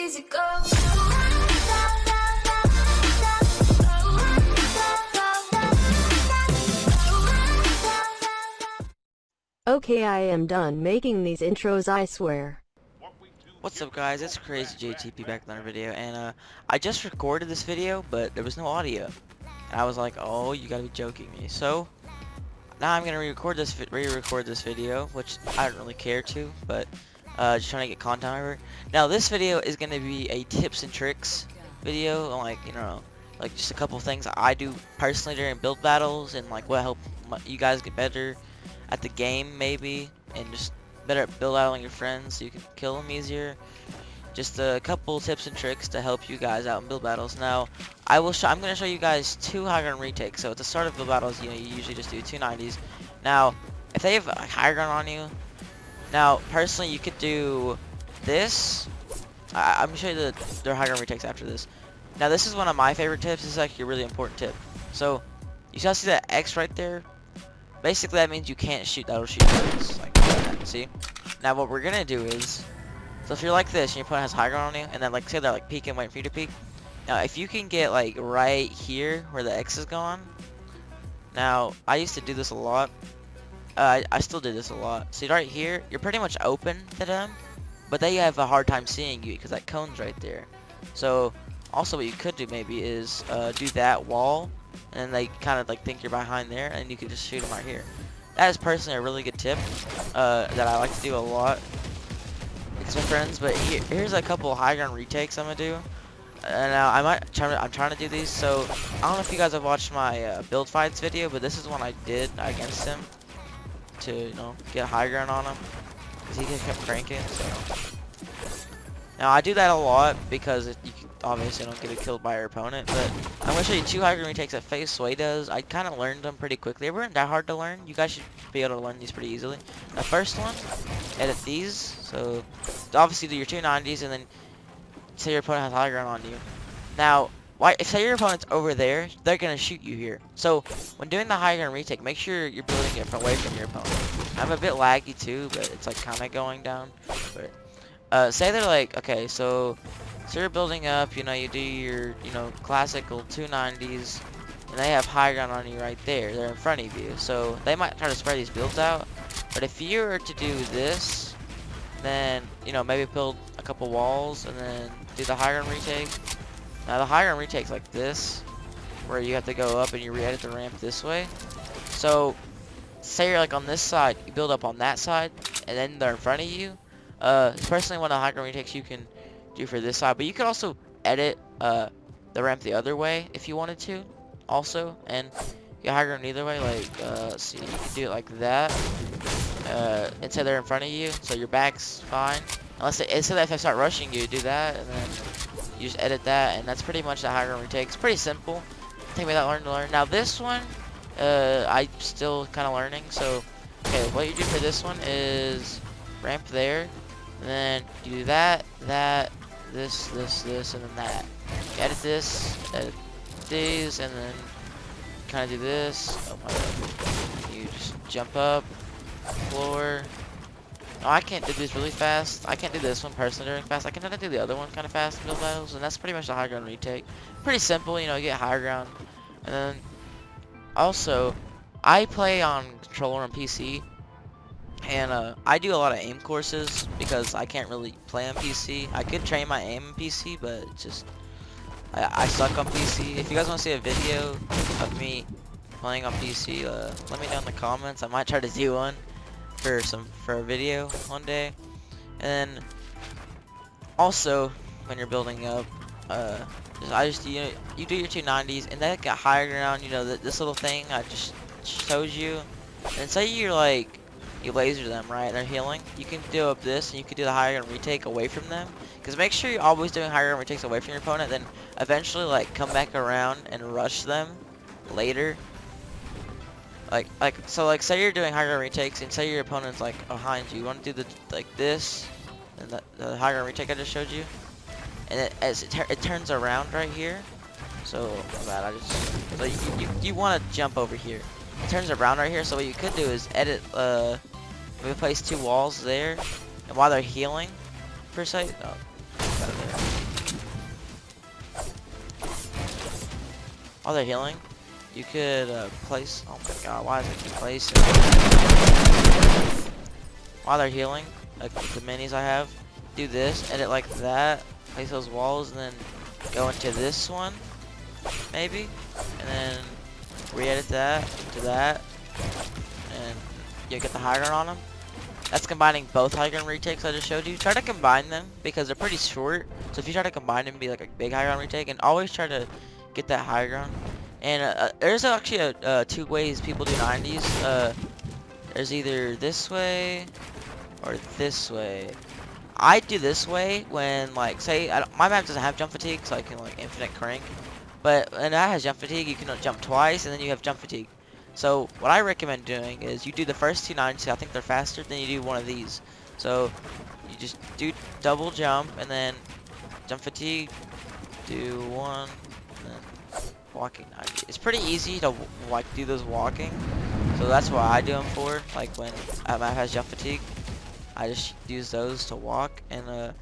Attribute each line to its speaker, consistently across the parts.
Speaker 1: easy go.
Speaker 2: Okay, I am done making these intros, I swear.
Speaker 3: What's up guys, it's Crazy JTP back with another video, and I just recorded this video, but there was no audio. And I was like, oh, you gotta be joking me. So, now I'm gonna re-record this video, which I don't really care to, but just trying to get content over. Now this video is gonna be a tips and tricks video, like, like just a couple things I do personally during build battles, and like what help you guys get better at the game maybe, and just better at build battling your friends so you can kill them easier. Just a couple tips and tricks to help you guys out in build battles. Now, I'm going to show you guys two high ground retakes. So at the start of build battles, you usually just do 290s. Now, if they have a high ground on you, now personally you could do this. I'm gonna show you their high ground retakes after this. Now, this is one of my favorite tips. This is actually a really important tip. So, you guys see that X right there? Basically, that means you can't shoot. That'll shoot this, like that. See? Now, what we're gonna do is, so if you're like this and your opponent has high ground on you, and then like say they're like peeking, waiting for you to peek. Now, if you can get like right here where the X is gone. Now, I used to do this a lot. I still do this a lot. See, right here, you're pretty much open to them, but they have a hard time seeing you because that cone's right there. So, also what you could do maybe is do that wall, and then they kind of like think you're behind there, and you can just shoot them right here. That is personally a really good tip that I like to do a lot with my friends. But here's a couple high ground retakes I'm gonna do. Now I'm trying to do these. So I don't know if you guys have watched my build fights video, but this is one I did against him to get high ground on him because he kept cranking. So now I do that a lot because you obviously don't get killed by your opponent. But I'm gonna show you two high ground retakes that Face Sway does. I kind of learned them pretty quickly. They weren't that hard to learn. You guys should be able to learn these pretty easily. The first one, edit these. So obviously do your 290s, and then say your opponent has high ground on you. Now, if say your opponent's over there, they're gonna shoot you here. So when doing the high ground retake, make sure you're building it away from your opponent. I'm a bit laggy too, but it's like kind of going down. But say they're like, okay, so you're building up, you do your, classical 290s, and they have high ground on you right there. They're in front of you, so they might try to spread these builds out. But if you were to do this, then maybe build a couple walls and then do the high ground retake. Now the high ground retake's like this, where you have to go up and you re-edit the ramp this way. So say you're like on this side, you build up on that side, and then they're in front of you. Personally, one of the high ground retakes you can do for this side, but you could also edit the ramp the other way if you wanted to, also, and get high ground either way. Like let's see, you can do it like that. And say they're in front of you, so your back's fine. Unless if they start rushing you, do that, and then you just edit that, and that's pretty much the high ground retake. It's pretty simple. Take me that long to learn. Now this one, I'm still kind of learning. So, okay, what you do for this one is ramp there, and then you do that, this, and then that. You edit this, edit these, and then kind of do this. Oh my god. You just jump up. Floor. No, I can't do these really fast. I can't do this one personally during fast. I can kind of do the other one kind of fast in build battles, and that's pretty much the high ground retake. Pretty simple, you get high ground. And then also, I play on controller and PC, and I do a lot of aim courses because I can't really play on PC. I could train my aim on PC, but it's just I suck on PC. If you guys want to see a video of me playing on PC, let me know in the comments. I might try to do one for a video one day. And then also when you're building up, you do your 290s, and that got higher ground. This little thing I just showed you. And say you laser them, right? They're healing. You can do up this, and you can do the higher ground retake away from them. Because make sure you're always doing higher ground retakes away from your opponent. Then eventually come back around and rush them later. So say you're doing high ground retakes, and say your opponent's behind you. You want to do this, and the high ground retake I just showed you, and it turns around right here. So you want to jump over here. It turns around right here. So what you could do is edit. Maybe place two walls there, and while they're healing, per se. Oh, got it there. while they're healing, you could place. Oh my god, why is it keep placing? While they're healing, like the minis I have, do this, edit like that, place those walls, and then go into this one, maybe, and then re-edit that to that, and you get the high ground on them. That's combining both high ground retakes I just showed you. Try to combine them because they're pretty short. So if you try to combine them, be like a big high ground retake, and always try to get that high ground. And there's actually two ways people do 90s. There's either this way or this way. I do this way when, like, say, my map doesn't have jump fatigue, so I can, like, infinite crank. But when that has jump fatigue, you can jump twice, and then you have jump fatigue. So what I recommend doing is you do the first two 90s, I think they're faster, then you do one of these. So you just do double jump, and then jump fatigue, do one, and then walking 90. It's pretty easy to, like, do those walking. So that's what I do them for, like, when a map has jump fatigue. I just use those to walk, and I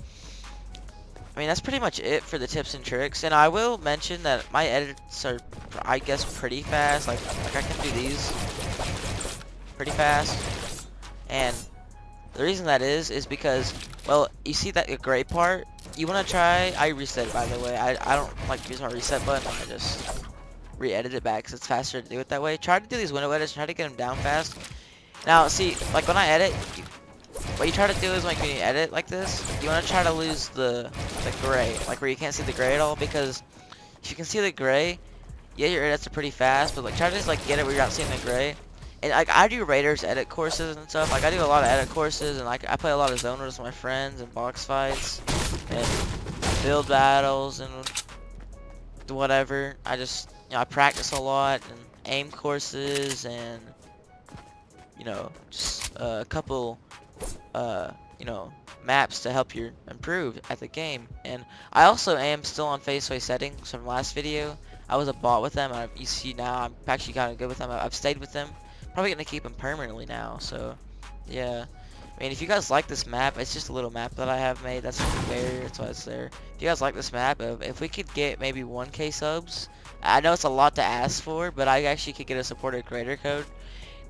Speaker 3: mean, that's pretty much it for the tips and tricks. And I will mention that my edits are, I guess, pretty fast. Like I can do these pretty fast. And the reason that is because, well, you see that gray part? You want to try, I reset it, by the way. I don't like using my reset button. I just re-edit it back because it's faster to do it that way. Try to do these window edits. Try to get them down fast. Now, see, like when I edit, what you try to do is, like, when you edit like this, you want to try to lose the gray, like where you can't see the gray at all, because if you can see the gray, yeah, your edits are pretty fast, but like try to just like get it where you're not seeing the gray. And like I do Raiders edit courses and stuff. Like I do a lot of edit courses, and like I play a lot of zoners with my friends and box fights and build battles and whatever. I just, I practice a lot and aim courses and just a couple maps to help you improve at the game. And I also am still on face settings from last video. I was a bot with them, and you see now I'm actually kind of good with them. I've stayed with them. Probably gonna keep them permanently now. So yeah, I mean, if you guys like this map, it's just a little map that I have made. That's the barrier. That's why it's there. If you guys like this map, if we could get maybe 1K subs, I know it's a lot to ask for, but I actually could get a supported creator code.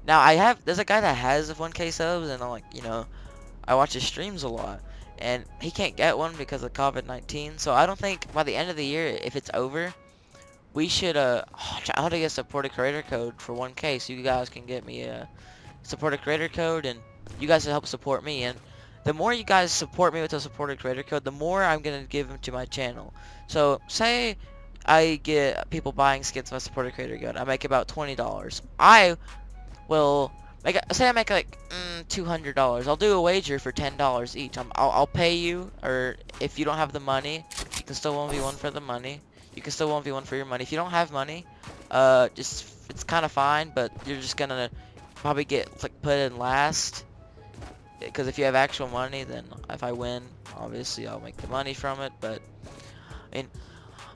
Speaker 3: Now there's a guy that has 1K subs, and I'm like, I watch his streams a lot, and he can't get one because of COVID-19. So I don't think by the end of the year, if it's over, we should try to get a supported creator code for 1K, so you guys can get me a supported creator code, and you guys will help support me. And the more you guys support me with a supported creator code, the more I'm gonna give them to my channel. So say I get people buying skins with my supported creator code, I make about $20. I will say I make like $200. I'll do a wager for $10 each. I'll pay you, or if you don't have the money, you can still 1v1 for the money. You can still 1v1 for your money. If you don't have money, it's kind of fine, but you're just gonna probably get like put in last. Because if you have actual money, then if I win, obviously I'll make the money from it. But I mean,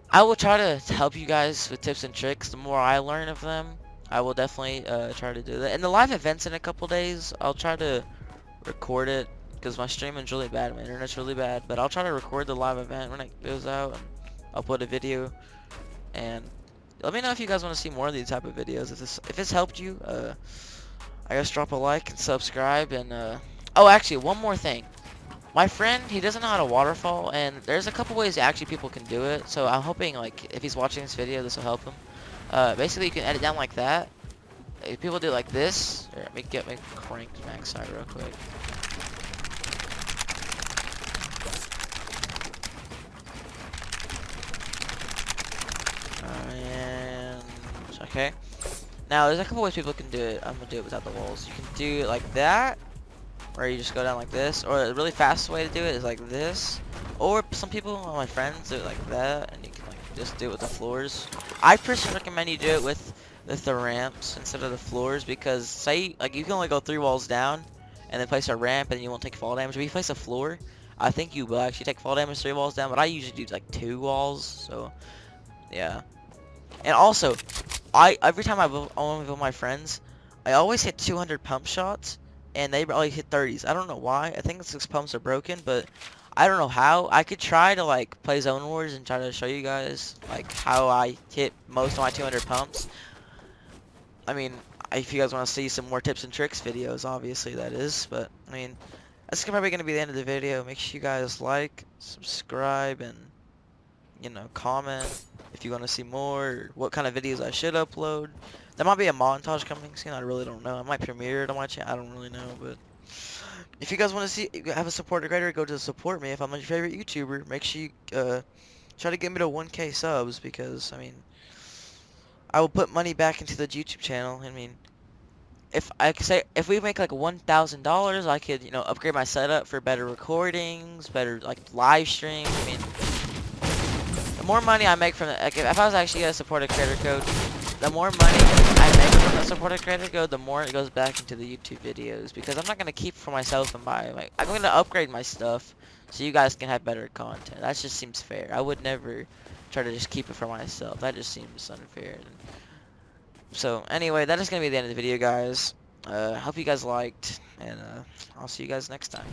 Speaker 3: I will try to help you guys with tips and tricks. The more I learn of them, I will definitely try to do that. And the live events in a couple days, I'll try to record it because my streaming's really bad, my internet's really bad. But I'll try to record the live event when it goes out, and I'll put a video. And let me know if you guys want to see more of these type of videos. If this helped you, I guess drop a like and subscribe. And oh, actually, one more thing. My friend, he doesn't know how to waterfall, and there's a couple ways actually people can do it. So I'm hoping, like, if he's watching this video, this will help him. Basically, you can edit down like that. If people do it like this, here, let me get my cranked max side real quick. And okay. Now there's a couple ways people can do it. I'm gonna do it without the walls. You can do it like that, where you just go down like this, or a really fast way to do it is like this. Or some people, my friends, do it like that, and you can like just do it with the floors. I personally recommend you do it with the ramps instead of the floors, because say like you can only go 3 walls down and then place a ramp and you won't take fall damage. But if you place a floor, I think you will actually take fall damage 3 walls down, but I usually do like 2 walls. So yeah. And also, every time I only with my friends, I always hit 200 pump shots, and they only hit 30s. I don't know why. I think it's because pumps are broken, but I don't know how. I could try to like play Zone Wars and try to show you guys like how I hit most of my 200 pumps. I mean, if you guys want to see some more tips and tricks videos, obviously that is. But I mean, that's probably gonna be the end of the video. Make sure you guys like, subscribe, and comment if you want to see more, or what kind of videos I should upload. There might be a montage coming soon. I really don't know. I might premiere it on my channel. I don't really know, but if you guys want to see, have a supporter creator, go to support me. If I'm your favorite YouTuber, make sure you try to get me to 1K subs, because I mean, I will put money back into the YouTube channel. I mean, if I could say, if we make like $1,000, I could upgrade my setup for better recordings, better like live streams. I mean, the more money I make from the, like, if I was actually gonna support a creator code, the more money I make from the support a creator code, the more it goes back into the YouTube videos, because I'm not gonna keep for myself and buy, like, I'm gonna upgrade my stuff so you guys can have better content. That just seems fair. I would never try to just keep it for myself. That just seems unfair. So anyway, that is gonna be the end of the video, guys. Hope you guys liked, and I'll see you guys next time.